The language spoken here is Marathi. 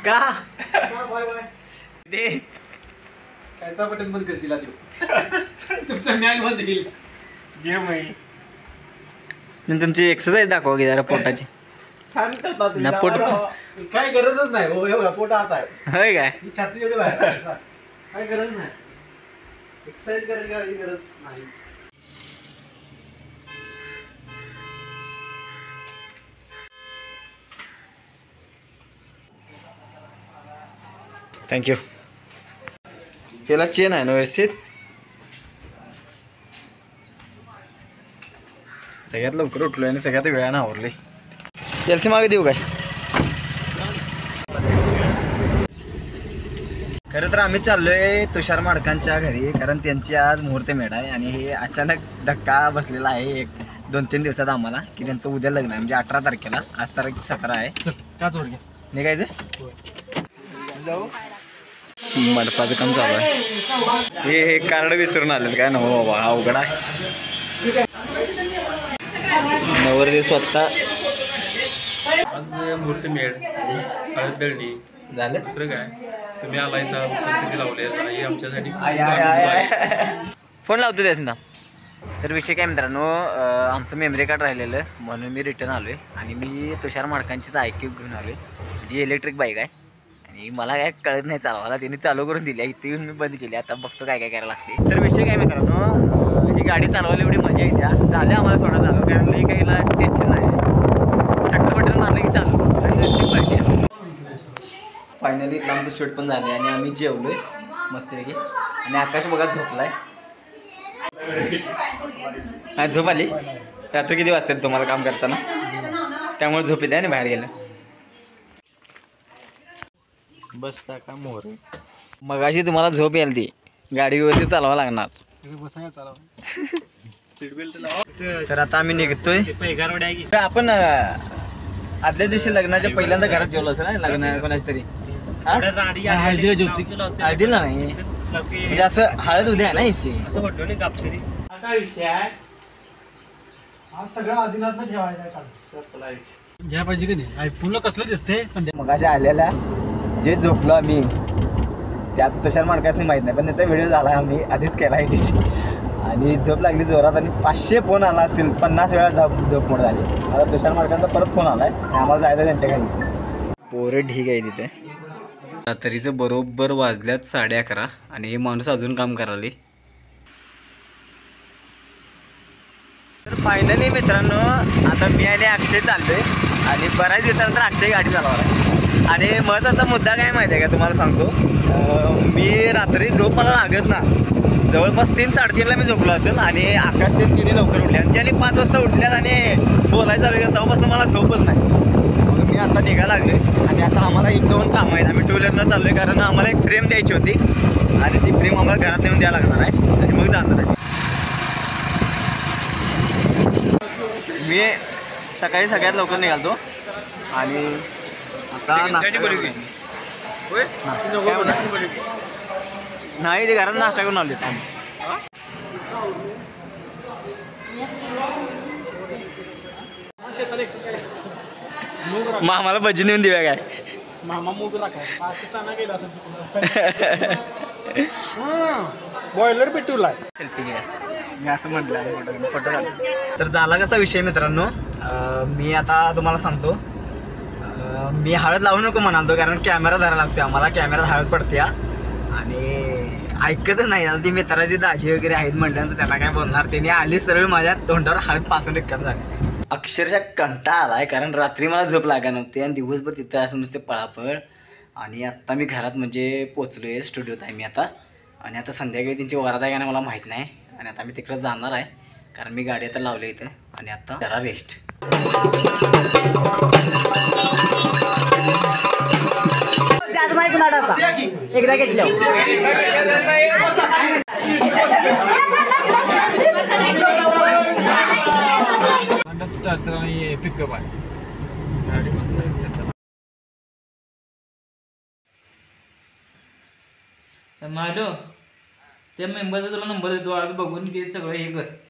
का बाय बाय दे कायचा बटन बंद करशील तुमचा मॅग बंद केली गेम आहे. तुमची एक्सरसाइज दाखवा की जरा पोटाची. छान करतात ना पोट काय गरजच नाही हो. एवढा पोट आता आहे होय काय ही छाती एवढी बाहेर आहे. काय गरज नाही. एक्सरसाइज करायची गरज नाही. थँक्यू. याला चेन आहे ना व्यवस्थित. सगळ्यात लवकर उठलोय आणि सगळ्यात वेळानं आवरले. एलसी मागे देऊ काय. खरं तर आम्ही चाललोय तुषार माडकांच्या घरी, कारण त्यांची आज मुहूर्त मेढ आहे आणि हे अचानक धक्का बसलेला आहे एक 2-3 दिवसात आम्हाला, की त्यांचं उद्या लग्न आहे म्हणजे 18 तारखेला. आज तारीख 17 आहे. का जोड घ्या निघायचं जाऊ. मंडपाचं काम चालू आहे. हे कार्ड विसरून आलेलं काय ना बाबा, अवघड आहे. नवरदेव स्वतः आज मुहूर्त मेळ हळद दळणी झालं. दुसरं काय तुम्ही आलायसा उपस्थिती लावली हे आमच्यासाठी फोन लावतो त्याच ना. तर विषय काय मित्रांनो, आमचं मेमरी कार्ड राहिलेलं म्हणून मी रिटर्न आलो आहे आणि मी तुषार माडकांचीच IQ घेऊन आलो आहे. जी इलेक्ट्रिक बाईक आहे आणि मला काय कळत नाही चालवायला. त्यांनी चालू करून दिली. इथे येऊन मी बंद केली. आता बघतो काय काय करायला लागते. तर विषय काय मित्रांनो, ही गाडी चालवायला एवढी मजा येत्या. झाले आम्हाला सोडा चालू, कारण लई काहीला टेन्शन नाही. शक्टर बटन मारलं की चालू. फायनली आमचं शूट पण झाले आणि आम्ही जेवलोय मस्तपैकी. आणि आकाश बघा झोपलाय. हा झोप आली. रात्री किती वाजतात तुम्हाला काम करताना, त्यामुळे झोप येते आणि बाहेर गेलं. बसता का मोर. मग अशी तुम्हाला झोप याल ती गाडी व्यवस्थित चालवा लागणार. बसायला चालव. सीट बेल्ट लावा. तर आता आम्ही निघतोय. आपण आदल्या दिवशी लग्नाच्या पहिल्यांदा घरात जेवलो असेल ना, लग्न कोणाच तरी हळदीला ज्योती हळदीला नाही म्हणजे असं हळद उद्या आहे ना याची. असं वाटलं नाही कापसरी. काय विषय आहे. हा सगळं आदिनाथ ठेवायचा घ्या पाहिजे की नाही. पुन्हा कसलं दिसते संध्या. मग अशा आलेल्या जे झोपलो आम्ही त्यात तुषार माडकासनी माहीत नाही, पण त्याचा व्हिडिओ झाला आम्ही आधीच केला एडिट. आणि झोप लागली जोरात आणि 500 फोन आला असतील. 50 वेळा झोप मोड झाली. आता तुषार माडकांचा परत फोन आलाय आणि आम्हाला जायचं त्यांच्या घरी. पोरं ढीक आहे तिथे. रात्रीचं बरोबर वाजल्यात 11:30 आणि हे माणूस अजून काम करायला. तर फायनली मित्रांनो आता मी आणि अक्षय चाललोय आणि बऱ्याच दिवसानंतर अक्षय गाडी चालवणार आहे. आणि महत्त्वाचा मुद्दा काय माहिती आहे का तुम्हाला सांगतो. मी रात्री झोप मला लागच ना. जवळपास 3-3:30ला मी झोपलो असेल आणि आकाश तिने लवकर उठले आणि त्याने 5 वाजता उठल्यात आणि बोलायचं चालू केलं. तेव्हापासून मला झोपच नाही. म्हणून मी आता निघायला लागले आणि आता आम्हाला 1-2 कामं आहेत. आम्ही 2 व्हीलरनं चाललो आहे, कारण आम्हाला एक फ्रेम द्यायची होती आणि ती फ्रेम आम्हाला घरात नेऊन द्यायला लागणार आहे आणि मग जाणार आहे. मी सकाळी सगळ्यात लवकर निघालतो आणि आता नाही ते घरात नाश्ता करून आले. मामाला भजी नेऊन देऊया काय. मामा मूग राखाय पाकिस्तानला गेला बॉयलर पेटवलाय. सेल्फी घ्या मी असं म्हटलं फोटो. तर झाला कसा विषय मित्रांनो, मी आता तुम्हाला सांगतो. मी हळद लावू नको म्हणालतो, कारण कॅमेरा धरायला लागतो आम्हाला. कॅमेरात हळद पडते आणि ऐकतच नाही. आता ती मित्राची दाजी वगैरे आहेत म्हटल्यानंतर त्यांना काय बोलणार. त्यांनी आली सरळ माझ्या तोंडावर हळद पासून रिकाम झाली. अक्षरशः कंटाळा आलाय, कारण रात्री मला झोप लागा नव्हती आणि दिवसभर तिथं असं नुसते पळापळ. आणि आत्ता मी घरात म्हणजे पोचलो आहे. स्टुडिओत आहे मी आता. आणि आता संध्याकाळी त्यांची वरात आहे का नाही मला माहीत नाही. आणि आता मी तिकडं जाणार आहे, कारण मी गाडी आता लावली इथं. आणि आता जरा रेस्ट. एकदा घेतलं स्टार्टर आणि पिकअप आहे. मालो त्या मेंबरचा तुला नंबर देतो. आज बघून ते सगळं हे कर.